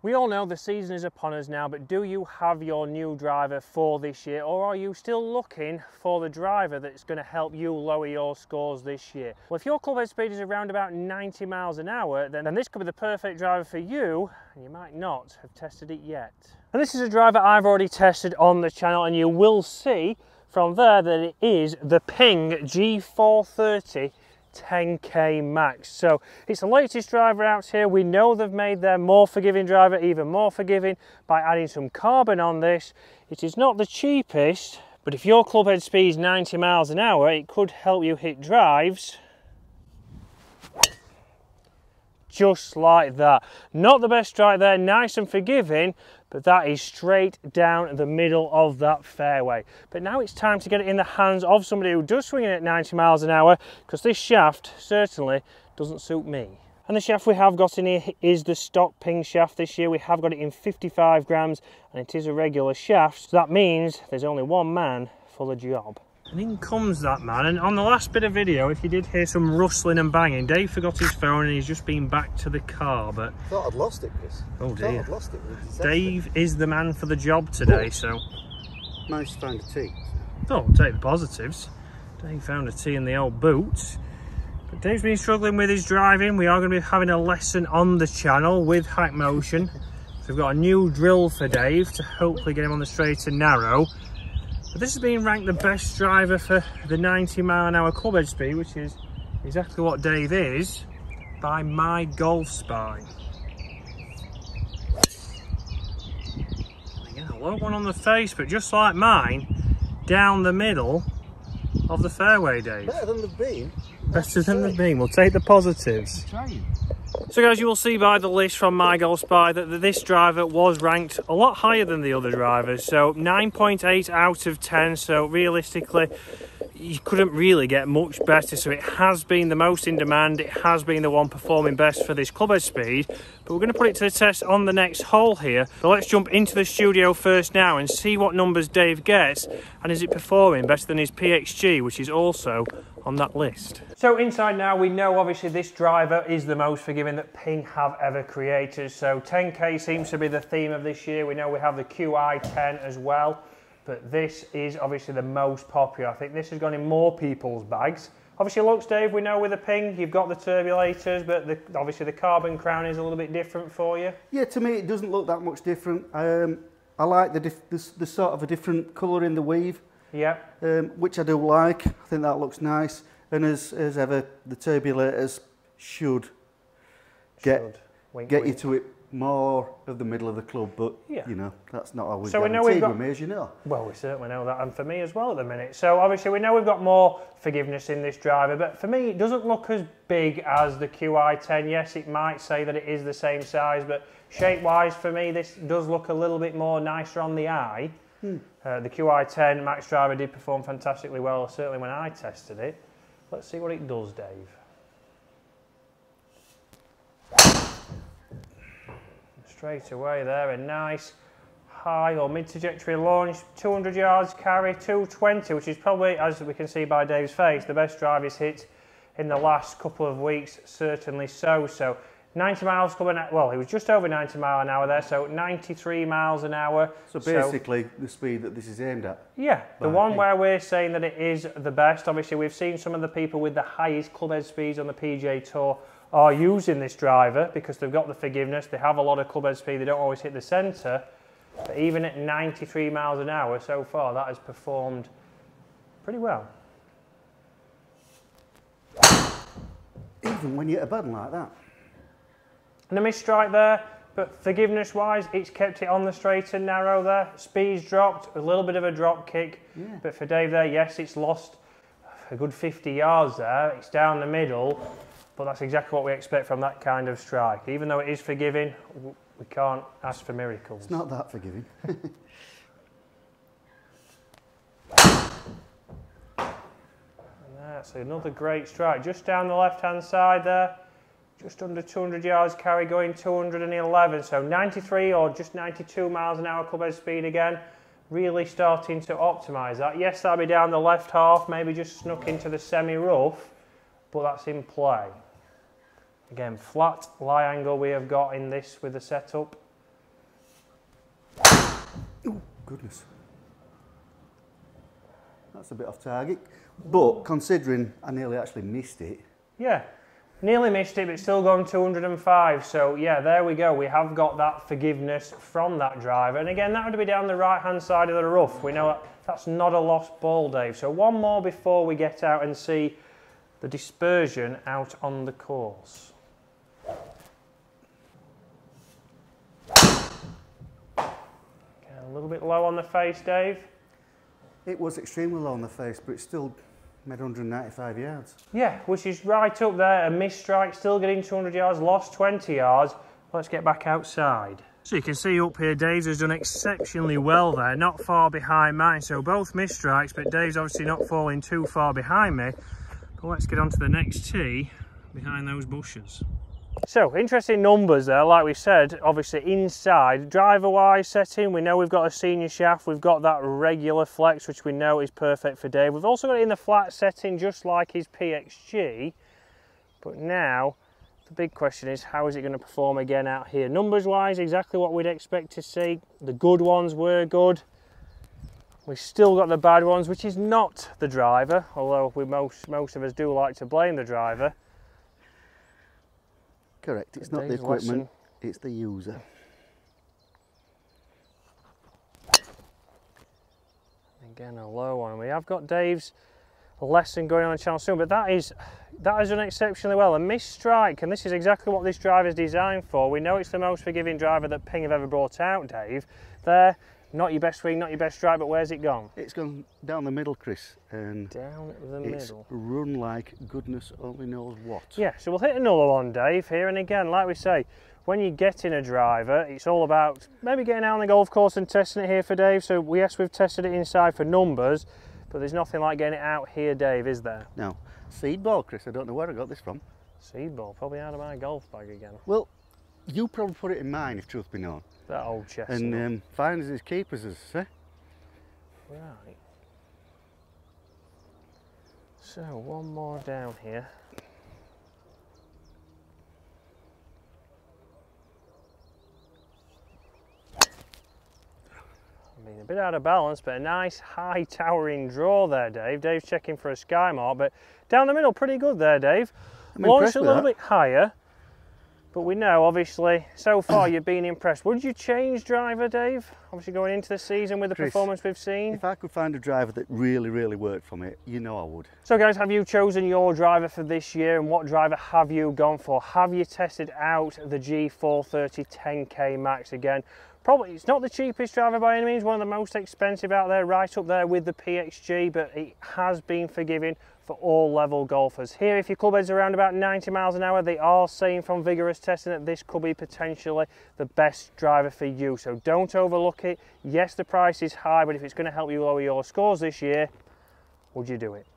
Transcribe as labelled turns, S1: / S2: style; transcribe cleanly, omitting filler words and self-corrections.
S1: We all know the season is upon us now, but do you have your new driver for this year, or are you still looking for the driver that's going to help you lower your scores this year? Well, if your club head speed is around about 90 miles an hour, then this could be the perfect driver for you, and you might not have tested it yet. And this is a driver I've already tested on the channel, and you will see from there that it is the Ping G430 10K Max. So it's the latest driver out here. We know they've made their more forgiving driver even more forgiving by adding some carbon on this. It is not the cheapest, but if your club head speed is 90 miles an hour, it could help you hit drives just like that. Not the best strike there, nice and forgiving, but that is straight down the middle of that fairway. But now it's time to get it in the hands of somebody who does swing it at 90 miles an hour, because this shaft certainly doesn't suit me. And the shaft we have got in here is the stock Ping shaft this year. We have got it in 55 grams, and it is a regular shaft, so that means there's only one man for the job. And in comes that man, and on the last bit of video, if you did hear some rustling and banging, Dave forgot his phone and he's just been back to the car, but...
S2: I thought I'd lost it, Chris.
S1: Oh dear.
S2: I'd lost it.
S1: Dave is the man for the job today, so...
S2: Managed to find a tee.
S1: Oh, we'll take the positives. Dave found a tee in the old boot. But Dave's been struggling with his driving. We are going to be having a lesson on the channel with Hack Motion. So we've got a new drill for Dave to hopefully get him on the straight and narrow. But this has been ranked the best driver for the 90 mile an hour club head speed, which is exactly what Dave is, by My Golf Spy. Again, a low one on the face, but just like mine, down the middle of the fairway, Dave.
S2: Better than they've been.
S1: Better than they've been. We'll take the positives. So guys, you will see by the list from My Golf Spy that this driver was ranked a lot higher than the other drivers. So 9.8 out of 10. So realistically, you couldn't really get much better. So it has been the most in demand. It has been the one performing best for this club head speed. But we're going to put it to the test on the next hole here. So let's jump into the studio first now and see what numbers Dave gets. And is it performing better than his PXG, which is also on that list. So inside now, we know obviously this driver is the most forgiving that Ping have ever created. So 10K seems to be the theme of this year. We know we have the QI10 as well, but this is obviously the most popular. I think this has gone in more people's bags. Obviously looks, Dave, we know with the Ping, you've got the turbulators, but obviously the carbon crown is a little bit different for you.
S2: Yeah, to me it doesn't look that much different. I like the sort of a different colour in the weave.
S1: Yeah.
S2: Which I do like. I think that looks nice. And as ever, the turbulators should get you to it more of the middle of the club, but yeah, you know, that's not always guaranteed with me, as you know.
S1: Well, we certainly know that, and for me as well at the minute. So obviously we know we've got more forgiveness in this driver, but for me it doesn't look as big as the QI10. Yes, it might say that it is the same size, but shape-wise for me this does look a little bit more nicer on the eye. The QI10 Max driver did perform fantastically well, certainly when I tested it. Let's see what it does, Dave. Straight away there, a nice high or mid-trajectory launch, 200 yards carry, 220, which is probably, as we can see by Dave's face, the best drive he's hit in the last couple of weeks, certainly so. So 90 miles coming out, well, he was just over 90 mile an hour there, so 93 miles an hour.
S2: So basically the speed that this is aimed at.
S1: Yeah, the one where we're saying that it is the best. Obviously, we've seen some of the people with the highest club head speeds on the PGA Tour are using this driver because they've got the forgiveness. They have a lot of club head speed. They don't always hit the centre. But even at 93 miles an hour so far, that has performed pretty well.
S2: Even when you're at a button like that.
S1: And a missed strike there, but forgiveness-wise, it's kept it on the straight and narrow there. Speed's dropped, a little bit of a drop kick, yeah. But for Dave there, yes, it's lost a good 50 yards there. It's down the middle, but that's exactly what we expect from that kind of strike. Even though it is forgiving, we can't ask for miracles.
S2: It's not that forgiving.
S1: And that's another great strike, just down the left-hand side there. Just under 200 yards carry, going 211, so 93 or just 92 miles an hour club head speed again. Really starting to optimise that. Yes, that'll be down the left half, maybe just snuck into the semi-rough, but that's in play. Again, flat lie angle we have got in this with the setup.
S2: goodness. That's a bit off target. But considering I nearly actually missed it.
S1: Yeah, nearly missed it, but still gone 205. So yeah, there we go. We have got that forgiveness from that driver. And again, that would be down the right-hand side of the rough. We know that's not a lost ball, Dave. So one more before we get out and see the dispersion out on the course. Okay, a little bit low on the face, Dave.
S2: It was extremely low on the face, but it still made 195 yards.
S1: Yeah, which is right up there. A missed strike, still getting 200 yards, lost 20 yards. Let's get back outside. So you can see up here, Dave's has done exceptionally well there, not far behind mine. So both missed strikes, but Dave's obviously not falling too far behind me. But let's get on to the next tee behind those bushes. So, interesting numbers there, like we said, obviously inside. Driver-wise setting, we know we've got a senior shaft, we've got that regular flex, which we know is perfect for Dave. We've also got it in the flat setting, just like his PXG. But now, the big question is, how is it going to perform again out here? Numbers-wise, exactly what we'd expect to see. The good ones were good. We've still got the bad ones, which is not the driver, although most of us do like to blame the driver.
S2: Correct, it's not the equipment, it's the user.
S1: Again, a low one. We have got Dave's lesson going on the channel soon, but that has done exceptionally well. A missed strike, and this is exactly what this driver is designed for. We know it's the most forgiving driver that Ping have ever brought out, Dave. There, not your best swing, not your best strike, but where's it gone?
S2: It's gone down the middle, Chris, and
S1: down the middle.
S2: It's run like goodness only knows what.
S1: Yeah, so we'll hit another one, Dave, here, and again, like we say, when you get in a driver, it's all about maybe getting out on the golf course and testing it here for Dave. So yes, we've tested it inside for numbers, but there's nothing like getting it out here, Dave, is there?
S2: No. Seed ball, Chris, I don't know where I got this from.
S1: Seed ball, probably out of my golf bag again.
S2: Well, you probably put it in mine, if truth be known.
S1: That old chest.
S2: And finders is keepers, as I say.
S1: Right. So, one more down here. I mean, a bit out of balance, but a nice high towering draw there, Dave. Dave's checking for a sky mark, but down the middle, pretty good there, Dave. Launched a little bit higher, but we know, obviously, so far you've been impressed. Would you change driver, Dave? Obviously going into the season with the performance we've seen.
S2: If I could find a driver that really, really worked for me, you know I would.
S1: So guys, have you chosen your driver for this year, and what driver have you gone for? Have you tested out the G430 10K Max again? Probably, it's not the cheapest driver by any means, one of the most expensive out there, right up there with the PXG, but it has been forgiving for all level golfers. Here, if your club head's around about 90 miles an hour, they are saying from vigorous testing that this could be potentially the best driver for you. So don't overlook it. Yes, the price is high, but if it's going to help you lower your scores this year, would you do it?